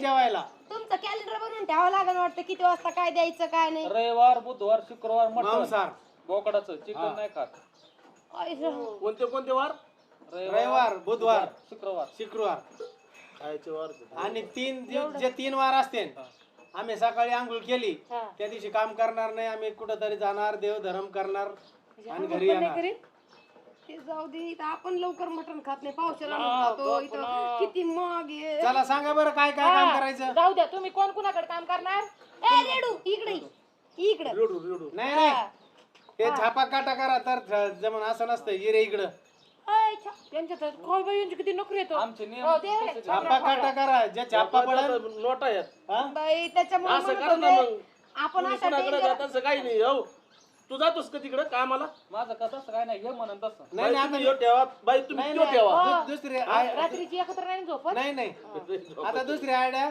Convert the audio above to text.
जेवायला. तुमचं कॅलेंडर बनवून ठेवावं लागेल वाटतं किती वाजता काय द्यायचं काय नाही. रविवार बुधवार शुक्रवार मटण मांसाहार बोकडाचं चिकन नाही खात. कोणते कोणते वार? रविवार बुधवार शुक्रवार खायचे वार. आणि जे 3 वार असते आम्ही सकाळी आंघोळ केली त्या दिवशी काम करणार नाही. आम्ही कुठंतरी जाणार देवधर्म करणार आणि घरी येणार. ते जाऊ दे इथं आपण लवकर मटण खात नाही पावसाळा खातो इथं किती महाग आहे. चला सांगा बरं काय काय काम करायचं. जाऊ द्या तुम्ही कोण कुणाकडे काम करणार. ए रेडू इकडे इकडे नाही नाही ते छापा काटा करा तर जमन असं नसतं ये रे इकडं. त्यांच्या काय बाई यांची किती नोकरी येतो. आमचे नियम हो, ते छापा काटा करा जे छापा पडेल नोटा आहेत. बाई त्याच्यामुळे असं म्हणत कर ना होते, मग. आपण तुम्ही अशा कुणाकडे danger- जात असं काही नाही. हो तू जातोस का तिकडे कामाला? माझं कसं काय नाही हे म्हणून तसं नाही नाही तुम्ही ह्यो ठेवा बाई, तुम्ही नाही, त्यो नाही. ठेवा. दुसरी रात्रीची एकत्र नाही झोपत. नाही नाही आता दुसरी आयडिया